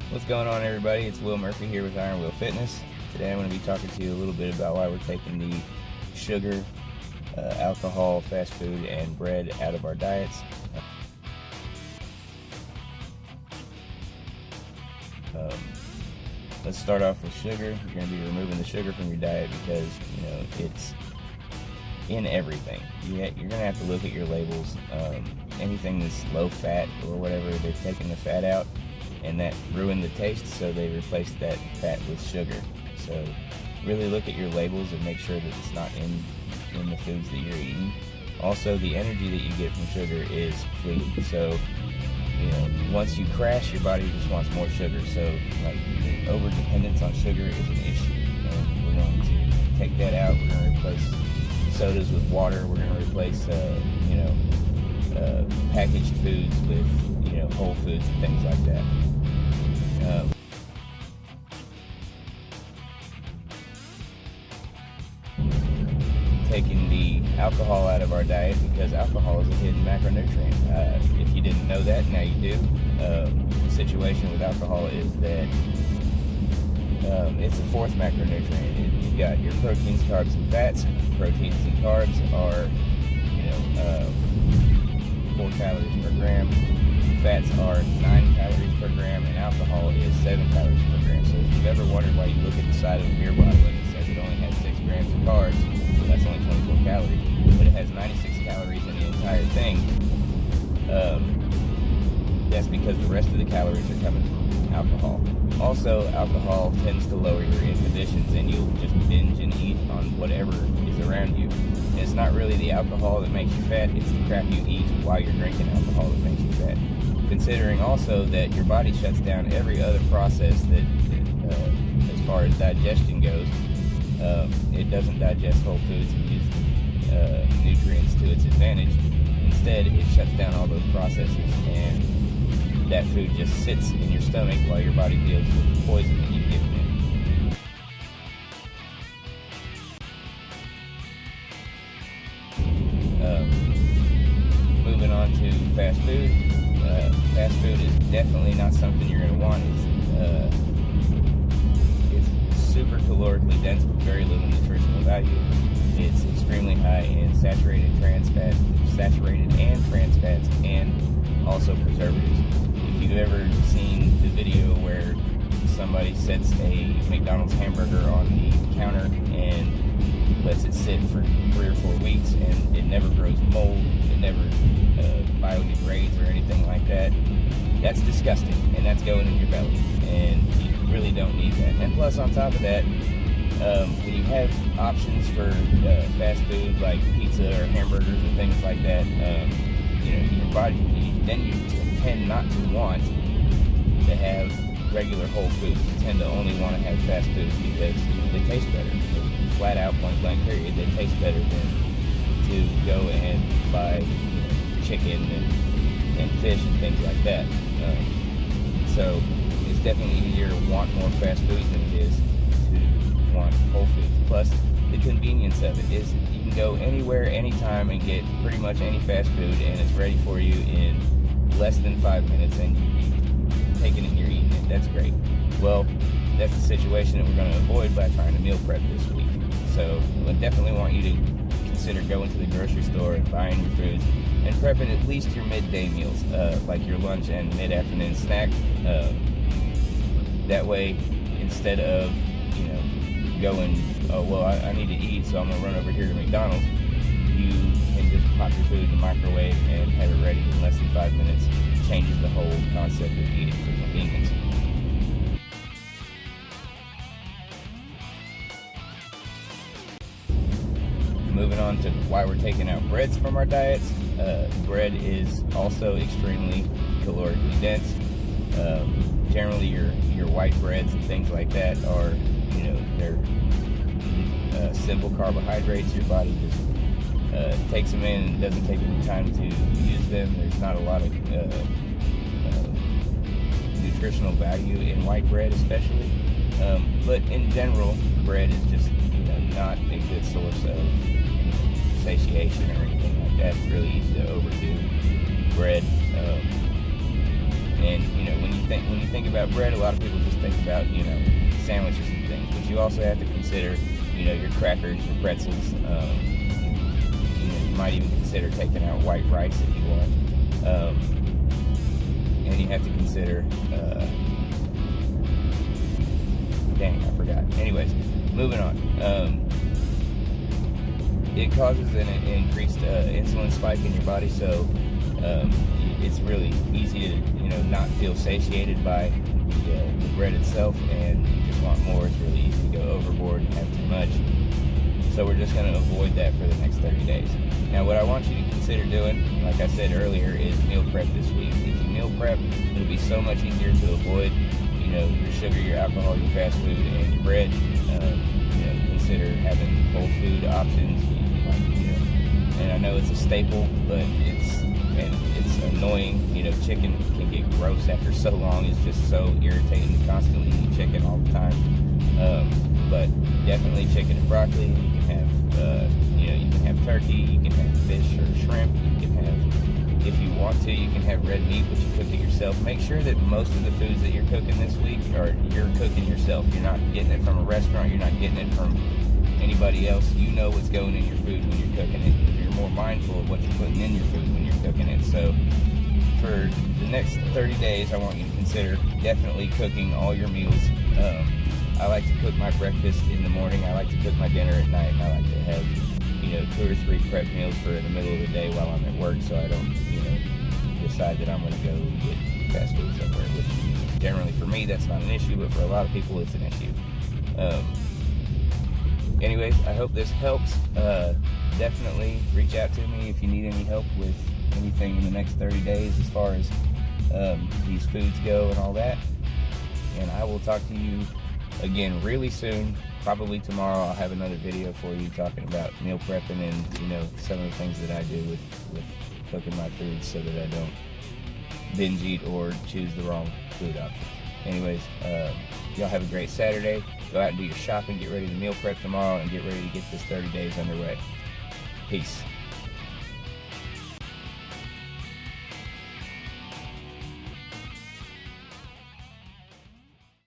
What's going on, everybody? It's Will Murphy here with Iron Will Fitness. Today I'm going to be talking to you a little bit about why we're taking the sugar, alcohol, fast food, and bread out of our diets. Let's start off with sugar. You're going to be removing the sugar from your diet because it's in everything. You're going to have to look at your labels. Anything that's low fat or whatever, they're taking the fat out, and that ruined the taste, so they replaced that fat with sugar. So really look at your labels and make sure that it's not in the foods that you're eating. Also, the energy that you get from sugar is fleeting. So once you crash, your body just wants more sugar. So over dependence on sugar is an issue. And we're going to take that out. We're going to replace sodas with water. We're going to replace packaged foods with whole foods and things like that. Taking the alcohol out of our diet because alcohol is a hidden macronutrient. If you didn't know that, now you do. The situation with alcohol is that it's a fourth macronutrient. You've got your proteins, carbs, and fats. Proteins and carbs are 4 calories per gram. Fats are 9 calories per gram, and alcohol is 7 calories per gram. So if you've ever wondered why you look at the side of a beer bottle and it says it only has 6 grams of carbs, well, that's only 24 calories, but it has 96 calories in the entire thing. That's because the rest of the calories are coming from alcohol. Also, alcohol tends to lower your inhibitions, and you'll just binge and eat on whatever is around you. And it's not really the alcohol that makes you fat, it's the crap you eat while you're drinking alcohol that makes you fat. Considering also that your body shuts down every other process that as far as digestion goes, it doesn't digest whole foods and use nutrients to its advantage. Instead, it shuts down all those processes, and that food just sits in your stomach while your body deals with the poison that you've given it. Moving on to fast food. Fast food is definitely not something you're going to want. It's super calorically dense with very little nutritional value. It's extremely high in saturated and trans fats, and also preservatives. If you've ever seen the video where somebody sets a McDonald's hamburger on the counter and lets it sit for 3 or 4 weeks and it never grows mold, it never biodegrades or anything like that, that's disgusting, and that's going in your belly, and you really don't need that. And plus, on top of that, when you have options for fast food like pizza or hamburgers and things like that, your body, you tend not to want to have regular whole foods. You tend to only want to have fast foods because they taste better. Flat out, point blank period, they taste better than to go and buy chicken and fish and things like that. So it's definitely easier to want more fast foods than it is to want whole foods. Plus, the convenience of it is you can go anywhere, anytime, and get pretty much any fast food, and it's ready for you in less than 5 minutes, and you're taking it and you're eating it. That's great. Well, that's the situation that we're going to avoid by trying to meal prep this week. So I definitely want you to consider going to the grocery store and buying your foods and prepping at least your midday meals, like your lunch and mid-afternoon snack. That way, instead of going, oh well, I need to eat, so I'm gonna run over here to McDonald's, you can just pop your food in the microwave and have it ready in less than 5 minutes. It changes the whole concept of eating for convenience. Moving on to why we're taking out breads from our diets. Bread is also extremely calorically dense. Generally, your white breads and things like that are, they're simple carbohydrates. Your body just takes them in and doesn't take any time to use them. There's not a lot of nutritional value in white bread, especially. But in general, bread is just not a good source of satiation or anything like that. It's really easy to overdo bread. And when you think about bread, a lot of people just think about sandwiches and things, but you also have to consider your crackers, your pretzels. You might even consider taking out white rice if you want, and you have to consider. Dang, I forgot. Anyways, moving on. It causes an increased insulin spike in your body, so it's really easy to not feel satiated by the bread itself, and you just want more. It's really easy to go overboard and have too much. So we're just going to avoid that for the next 30 days. Now, what I want you to consider doing, like I said earlier, is meal prep this week. If you meal prep, it'll be so much easier to avoid your sugar, your alcohol, your fast food, and your bread. Consider having whole food options. And I know it's a staple, but it's annoying. Chicken can get gross after so long. It's just so irritating to constantly eat chicken all the time. But definitely chicken and broccoli. You can have you can have turkey. You can have fish or shrimp. You can have, if you want to, you can have red meat, but you cook it yourself. Make sure that most of the foods that you're cooking this week you're cooking yourself. You're not getting it from a restaurant. You're not getting it from anybody else. You know what's going in your food when you're cooking it. You're more mindful of what you're putting in your food when you're cooking it. So for the next 30 days, I want you to consider definitely cooking all your meals. I like to cook my breakfast in the morning. I like to cook my dinner at night, and I like to have 2 or 3 prep meals for in the middle of the day while I'm at work, so I don't decide that I'm going to go get fast food somewhere. Which generally for me that's not an issue, but for a lot of people it's an issue. Anyways, I hope this helps. Definitely reach out to me if you need any help with anything in the next 30 days as far as these foods go and all that. And I will talk to you again really soon. Probably tomorrow I'll have another video for you talking about meal prepping and some of the things that I do with cooking my food so that I don't binge eat or choose the wrong food options. Anyways, y'all have a great Saturday. Go out and do your shopping, get ready to meal prep tomorrow, and get ready to get this 30 days underway. Peace.